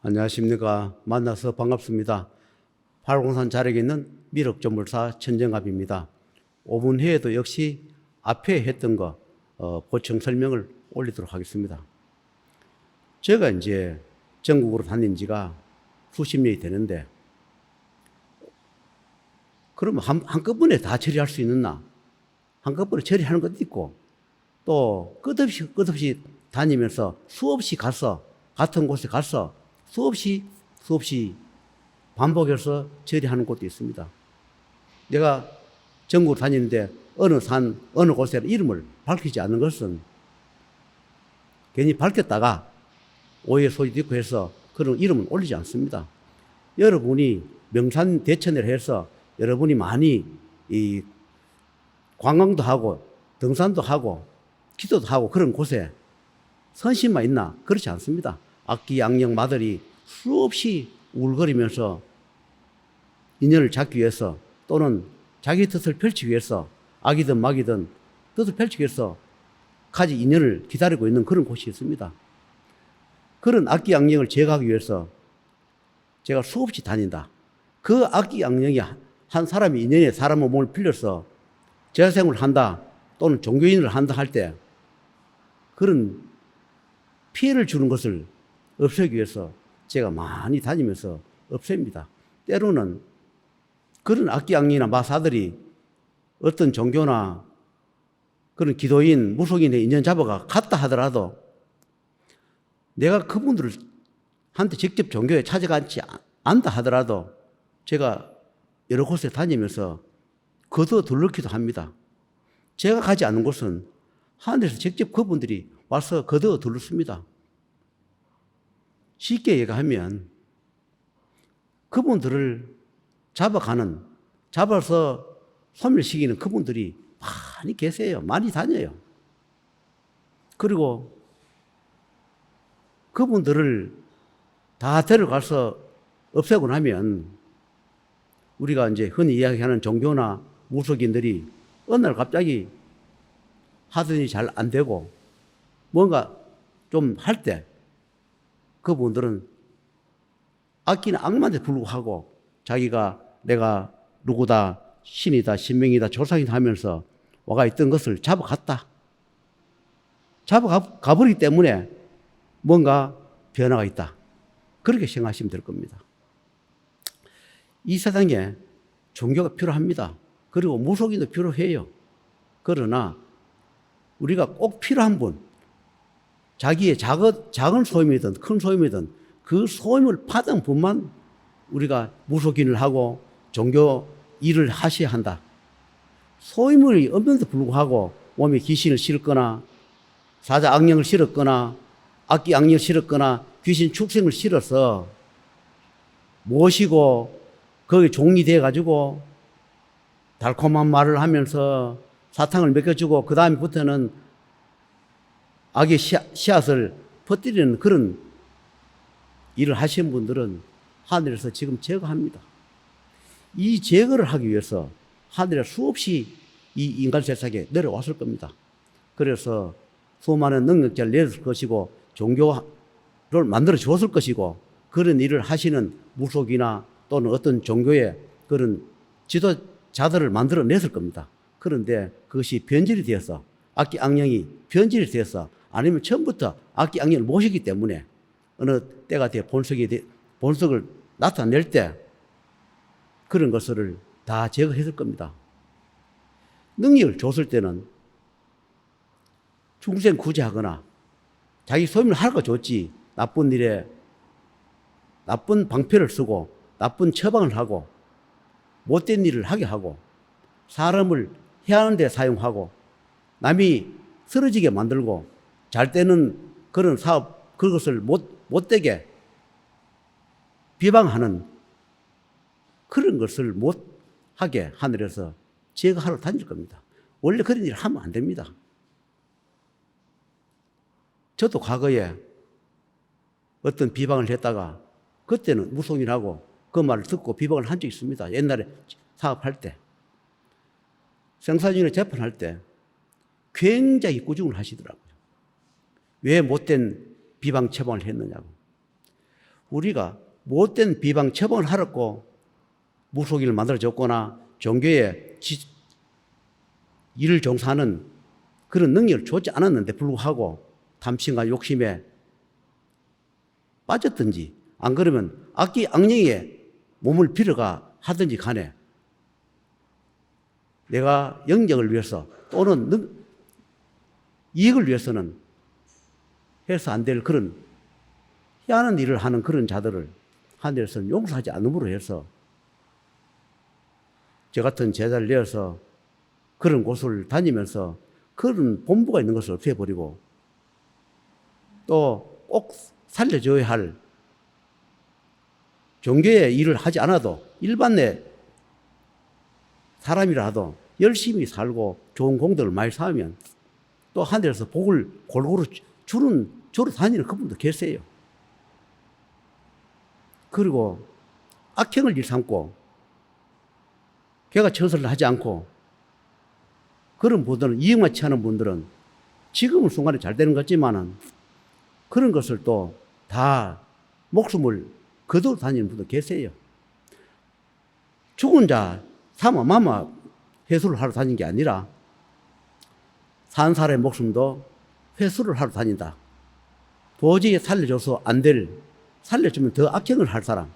안녕하십니까. 만나서 반갑습니다. 팔공산 자락에 있는 미륵조물사 천정갑입니다. 5분 후에도 역시 앞에 했던 거 보충 설명을 올리도록 하겠습니다. 제가 이제 전국으로 다닌 지가 수십 년이 되는데, 그러면 한꺼번에 다 처리할 수 있느냐? 한꺼번에 처리하는 것도 있고, 또 끝없이 다니면서 수없이 가서, 같은 곳에 가서 수없이 반복해서 처리하는 곳도 있습니다. 내가 전국으로 다니는데 어느 산, 어느 곳에 이름을 밝히지 않는 것은 괜히 밝혔다가 오해 소지도 있고 해서 그런 이름은 올리지 않습니다. 여러분이 명산 대천을 해서 여러분이 많이 이 관광도 하고 등산도 하고 기도도 하고 그런 곳에 선심만 있나? 그렇지 않습니다. 악기 양령 마들이 수없이 울거리면서 인연을 잡기 위해서 또는 자기 뜻을 펼치기 위해서 악이든 막이든 뜻을 펼치기 위해서 가지 인연을 기다리고 있는 그런 곳이 있습니다. 그런 악기 양령을 제거하기 위해서 제가 수없이 다닌다. 그 악기 양령이 한 사람이 인연에 사람의 몸을 빌려서 재생을 한다 또는 종교인을 한다 할 때 그런 피해를 주는 것을 없애기 위해서 제가 많이 다니면서 없앱니다. 때로는 그런 악기 악령이나 마사들이 어떤 종교나 그런 기도인, 무속인의 인연 잡아가 갔다 하더라도 내가 그분들을 한테 직접 종교에 찾아가지 않다 하더라도 제가 여러 곳에 다니면서 거둬 둘러기도 합니다. 제가 가지 않는 곳은 하늘에서 직접 그분들이 와서 거둬 둘렀습니다. 쉽게 얘기하면 그분들을 잡아서 소멸시키는 그분들이 많이 계세요. 많이 다녀요. 그리고 그분들을 다 데려가서 없애고 나면 우리가 이제 흔히 이야기하는 종교나 무속인들이 어느 날 갑자기 하더니 잘 안 되고 뭔가 좀 할 때 그분들은 악기는 악마한테 불구하고 자기가 내가 누구다, 신이다, 신명이다, 조상이다 하면서 와가 있던 것을 잡아갔다. 잡아가버리기 때문에 뭔가 변화가 있다. 그렇게 생각하시면 될 겁니다. 이 세상에 종교가 필요합니다. 그리고 무속인도 필요해요. 그러나 우리가 꼭 필요한 분, 자기의 작은 소임이든 큰 소임이든 그 소임을 받은 분만 우리가 무속인을 하고 종교 일을 하셔야 한다. 소임이 없는데 불구하고 몸에 귀신을 실었거나 사자 악령을 실었거나 악기 악령을 실었거나 귀신 축생을 실어서 모시고 거기 종이 돼가지고 달콤한 말을 하면서 사탕을 먹여주고 그 다음부터는 악의 씨앗을 퍼뜨리는 그런 일을 하시는 분들은 하늘에서 지금 제거합니다. 이 제거를 하기 위해서 하늘에 수없이 이 인간 세상에 내려왔을 겁니다. 그래서 수많은 능력자를 내렸을 것이고 종교를 만들어 주었을 것이고 그런 일을 하시는 무속이나 또는 어떤 종교의 그런 지도자들을 만들어 냈을 겁니다. 그런데 그것이 변질이 되어서 악기 악령이 변질이 되어서 아니면 처음부터 악기 악령을 모시기 때문에 어느 때가 되어 본성을 나타낼 때 그런 것을 다 제거했을 겁니다. 능력을 줬을 때는 중생 구제하거나 자기 소임을 하라고 줬지 나쁜 일에 나쁜 방패를 쓰고 나쁜 처방을 하고 못된 일을 하게 하고 사람을 해하는 데 사용하고 남이 쓰러지게 만들고 잘 되는 그런 사업 그것을 못되게 비방하는 그런 것을 못하게 하늘에서 제거하러 다닐 겁니다. 원래 그런 일을 하면 안 됩니다. 저도 과거에 어떤 비방을 했다가 그때는 무속인하고 그 말을 듣고 비방을 한 적이 있습니다. 옛날에 사업할 때. 생사진을 재판할 때 굉장히 꾸중을 하시더라고요. 왜 못된 비방 처방을 했느냐고. 우리가 못된 비방 처방을 하였고 무속인을 만들어줬거나 종교에 일을 종사하는 그런 능력을 주지 않았는데 불구하고 탐심과 욕심에 빠졌든지 안 그러면 악기 악령에 몸을 빌어가 하든지 간에 내가 영역을 위해서 또는 이익을 위해서는 해서 안 될 그런 희한한 일을 하는 그런 자들을 하늘에서는 용서하지 않음으로 해서 저 같은 제자를 내어서 그런 곳을 다니면서 그런 본부가 있는 것을 없애버리고 또 꼭 살려줘야 할 종교의 일을 하지 않아도 일반의 사람이라도 열심히 살고 좋은 공덕을 많이 쌓으면 또 하늘에서 복을 골고루 주러 다니는 그분도 계세요. 그리고 악행을 일삼고 개가천선을 하지 않고 그런 분들은 이익만 취하는 분들은 지금은 순간에 잘 되는 것 같지만은 그런 것을 또 다 목숨을 거두어 다니는 분도 계세요. 죽은 자 사마마마 회수를 하러 다닌 게 아니라 산 사람의 목숨도 회수를 하러 다닌다. 도저히 살려줘서 안 될, 살려주면 더 악행을 할 사람,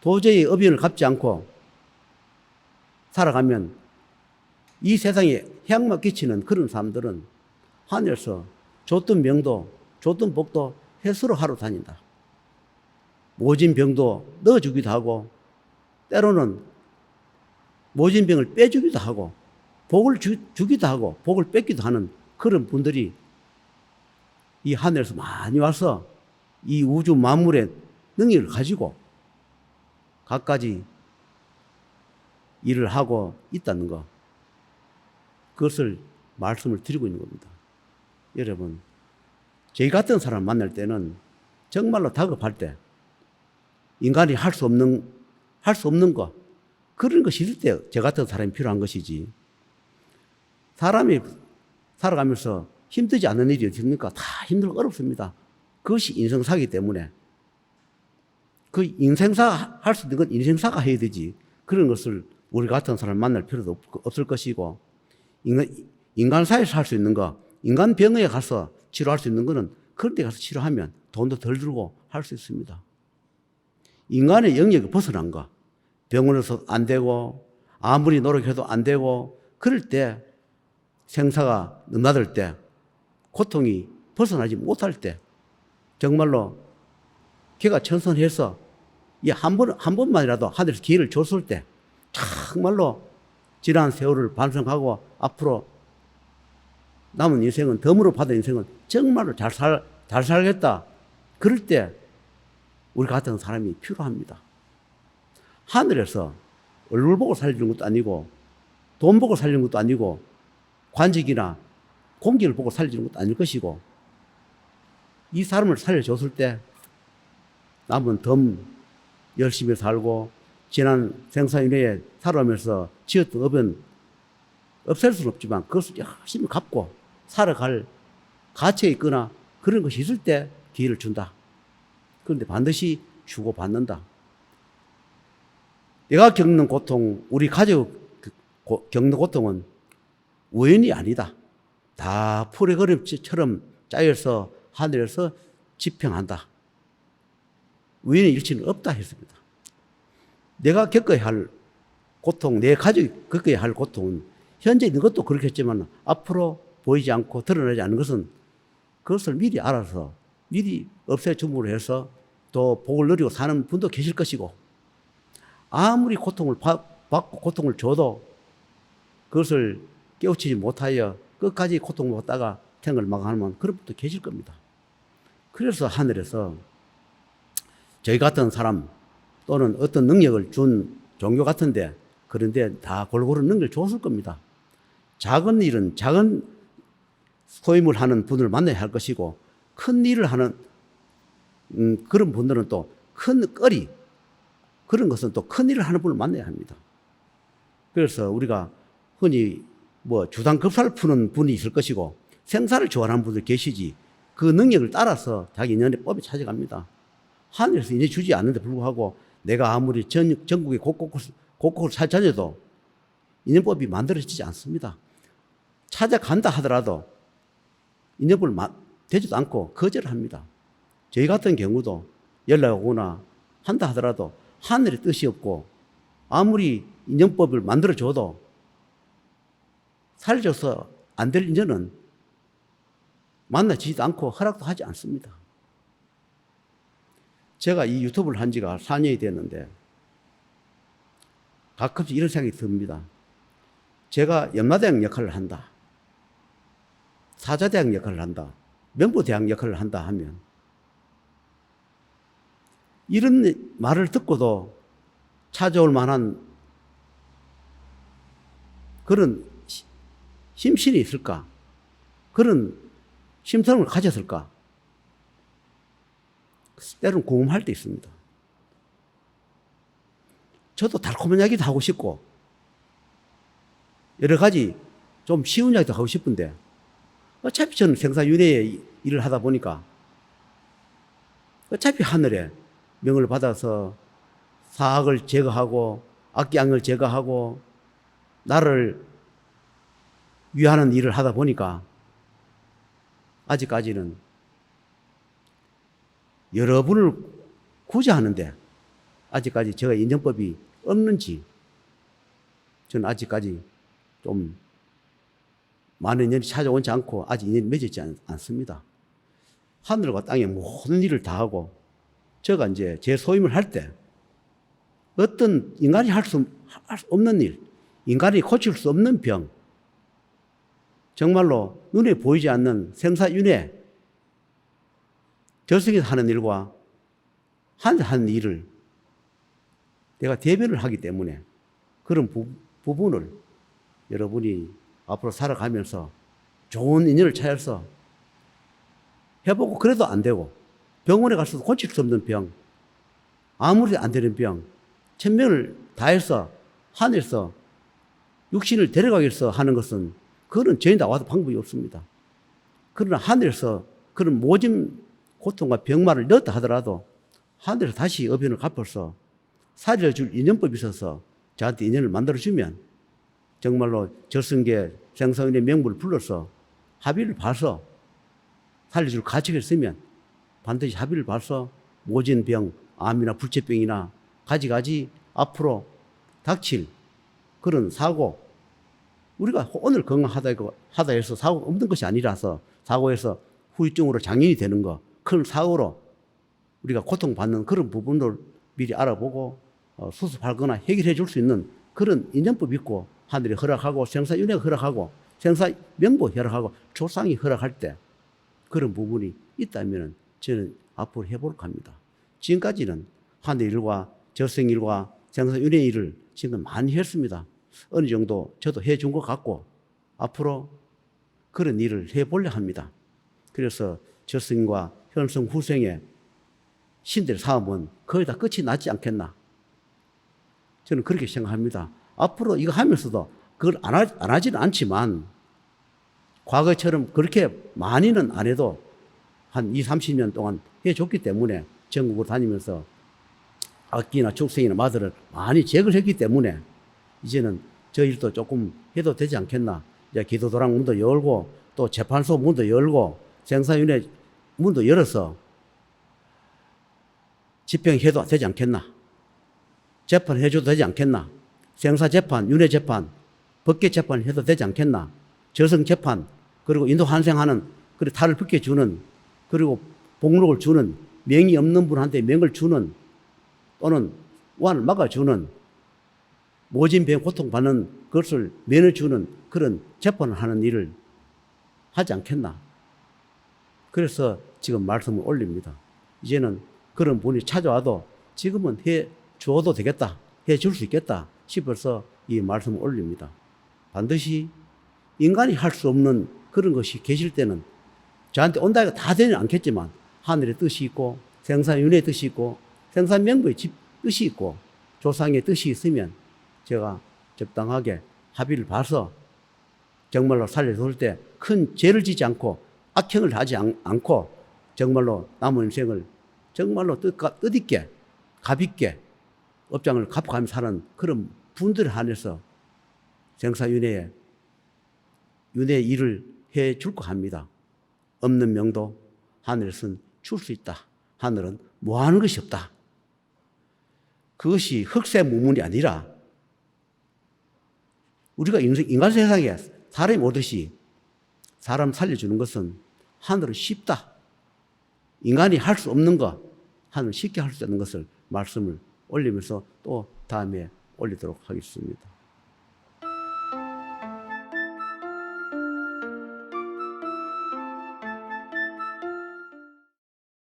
도저히 어비연을 갚지 않고 살아가면 이 세상에 해악만 끼치는 그런 사람들은 하늘에서 줬던 명도 줬던 복도 회수를 하러 다닌다. 모진 병도 넣어주기도 하고 때로는 모진 병을 빼주기도 하고 복을 주기도 하고 복을 뺏기도 하는 그런 분들이 이 하늘에서 많이 와서 이 우주 만물의 능력을 가지고 갖가지 일을 하고 있다는 것, 그것을 말씀을 드리고 있는 겁니다. 여러분, 저희 같은 사람 만날 때는 정말로 다급할 때 인간이 할 수 없는 것, 그런 것이 있을 때 저 같은 사람이 필요한 것이지, 사람이 살아가면서 힘들지 않은 일이 어딨습니까? 다 힘들고 어렵습니다. 그것이 인생사이기 때문에 그 인생사 할 수 있는 건 인생사가 해야 되지, 그런 것을 우리 같은 사람 만날 필요도 없을 것이고, 인간사에서 할 수 있는 거, 인간 병원에 가서 치료할 수 있는 거는 그런 데 가서 치료하면 돈도 덜 들고 할 수 있습니다. 인간의 영역이 벗어난 거, 병원에서 안 되고 아무리 노력해도 안 되고 그럴 때, 생사가 넘나들 때, 고통이 벗어나지 못할 때, 정말로 걔가 천선해서 한 번만이라도 하늘에서 기회를 줬을 때 정말로 지난 세월을 반성하고 앞으로 남은 인생은, 덤으로 받은 인생은 정말로 잘 살겠다. 그럴 때 우리 같은 사람이 필요합니다. 하늘에서 얼굴 보고 살리는 것도 아니고 돈 보고 살리는 것도 아니고 관직이나 공기를 보고 살리는 것도 아닐 것이고, 이 사람을 살려줬을 때 남은 덤 열심히 살고 지난 생사인회에 살아오면서 지었던 업은 없앨 수는 없지만 그것을 열심히 갚고 살아갈 가치가 있거나 그런 것이 있을 때 기회를 준다. 그런데 반드시 주고받는다. 내가 겪는 고통, 우리 가족 겪는 고통은 우연이 아니다. 다 풀의 그림처럼 짜여서 하늘에서 지평한다. 우연의 일치는 없다 했습니다. 내가 겪어야 할 고통, 내 가족이 겪어야 할 고통은 현재 있는 것도 그렇겠지만 앞으로 보이지 않고 드러나지 않는 것은 그것을 미리 알아서 미리 없애줌으로 해서 또 복을 누리고 사는 분도 계실 것이고, 아무리 고통을 받고 고통을 줘도 그것을 깨우치지 못하여 끝까지 고통을 받다가 생을 마감하면 그런 분도 계실 겁니다. 그래서 하늘에서 저희 같은 사람 또는 어떤 능력을 준 종교 같은데, 그런데 다 골고루 능력을 줬을 겁니다. 작은 일은 작은 소임을 하는 분을 만나야 할 것이고, 큰 일을 하는 그런 분들은 또 큰 거리, 그런 것은 또 큰 일을 하는 분을 만나야 합니다. 그래서 우리가 흔히 주당급사를 푸는 분이 있을 것이고 생사를 좋아하는 분들 계시지, 그 능력을 따라서 자기 인연의 법이 찾아갑니다. 하늘에서 인연 주지 않는데 불구하고 내가 아무리 전국의 곳곳을 찾아다녀도 인연법이 만들어지지 않습니다. 찾아간다 하더라도 인연법을 되지도 않고 거절을 합니다. 저희 같은 경우도 연락 오거나 한다 하더라도 하늘의 뜻이 없고 아무리 인연법을 만들어줘도 살려줘서 안 될 인연은 만나지도 않고 허락도 하지 않습니다. 제가 이 유튜브를 한 지가 4년이 됐는데 가끔씩 이런 생각이 듭니다. 제가 연마대학 역할을 한다, 사자대학 역할을 한다, 명보대학 역할을 한다 하면 이런 말을 듣고도 찾아올 만한 그런 심신이 있을까? 그런 심성을 가졌을까? 때로는 궁금할 때 있습니다. 저도 달콤한 이야기도 하고 싶고 여러 가지 좀 쉬운 이야기도 하고 싶은데 어차피 저는 생사윤회의 일을 하다 보니까 어차피 하늘에 명을 받아서 사악을 제거하고 악기양을 제거하고 나를 위하는 일을 하다 보니까 아직까지는 여러분을 구제하는데 아직까지 제가 인연법이 없는지 저는 아직까지 좀 많은 인연이 찾아오지 않고 아직 인연이 맺어지지 않습니다. 하늘과 땅에 모든 일을 다 하고 제가 이제 제 소임을 할 때 어떤 인간이 할 수 없는 일, 인간이 고칠 수 없는 병, 정말로 눈에 보이지 않는 생사윤회, 저승이 하는 일과 하는 일을 내가 대변을 하기 때문에 그런 부분을 여러분이 앞으로 살아가면서 좋은 인연을 찾아서 해보고 그래도 안 되고 병원에 가서도 고칠 수 없는 병, 아무리 안 되는 병, 천명을 다해서 하늘에서 육신을 데려가기 위해서 하는 것은 그거는 저희 나와도 방법이 없습니다. 그러나 하늘에서 그런 모진 고통과 병마를 넣었다 하더라도 하늘에서 다시 어변을 갚아서 살려줄 인연법이 있어서 저한테 인연을 만들어주면 정말로 저승계 생사윤의 명부를 불러서 합의를 봐서 살려줄 가치가 있으면 반드시 합의를 봐서 모진 병, 암이나 불치병이나 가지가지 앞으로 닥칠 그런 사고, 우리가 오늘 건강하다 해서 사고가 없는 것이 아니라서 사고에서 후유증으로 장애인이 되는 거, 큰 사고로 우리가 고통받는 그런 부분을 미리 알아보고 수습하거나 해결해 줄 수 있는 그런 인연법이 있고 하늘이 허락하고 생사윤회가 허락하고 생사명부 허락하고 조상이 허락할 때 그런 부분이 있다면 저는 앞으로 해볼까 합니다. 지금까지는 하늘일과 저승일과 생사윤회 일을 지금 많이 했습니다. 어느 정도 저도 해준 것 같고 앞으로 그런 일을 해보려 합니다. 그래서 저승과 현성 후생의 신들의 사업은 거의 다 끝이 나지 않겠나. 저는 그렇게 생각합니다. 앞으로 이거 하면서도 그걸 안 하지는 않지만 과거처럼 그렇게 많이는 안 해도 한 20, 30년 동안 해줬기 때문에 전국을 다니면서 악기나 축생이나 마들을 많이 제거했기 때문에 이제는 저 일도 조금 해도 되지 않겠나. 이제 기도도랑 문도 열고 또 재판소 문도 열고 생사윤회 문도 열어서 집행해도 되지 않겠나. 재판해줘도 되지 않겠나. 생사재판, 윤회재판, 법계재판 해도 되지 않겠나. 저승재판, 그리고 인도환생하는, 그리고 탈을 벗겨주는, 그리고 복록을 주는, 명이 없는 분한테 명을 주는, 또는 완을 막아주는, 모진병 고통받는 것을 면해주는 그런 재판을 하는 일을 하지 않겠나. 그래서 지금 말씀을 올립니다. 이제는 그런 분이 찾아와도 지금은 해 주어도 되겠다, 해 줄 수 있겠다 싶어서 이 말씀을 올립니다. 반드시 인간이 할 수 없는 그런 것이 계실 때는 저한테 온다 해도 다 되지는 않겠지만 하늘의 뜻이 있고 생사윤회의 뜻이 있고 생사명부의 뜻이 있고 조상의 뜻이 있으면 제가 적당하게 합의를 봐서 정말로 살려줄 때 큰 죄를 지지 않고 악행을 하지 않고 정말로 남은 인생을 정말로 뜻있게 가볍게 업장을 갚아가며 사는 그런 분들 한해서 생사윤회의 일을 해 줄 거 합니다. 없는 명도 하늘에서는 줄 수 있다. 하늘은 뭐 하는 것이 없다. 그것이 흑색무문이 아니라 우리가 인간 세상에 사람이 오듯이 사람 살려주는 것은 하늘은 쉽다. 인간이 할 수 없는 것, 하늘은 쉽게 할 수 있는 것을 말씀을 올리면서 또 다음에 올리도록 하겠습니다.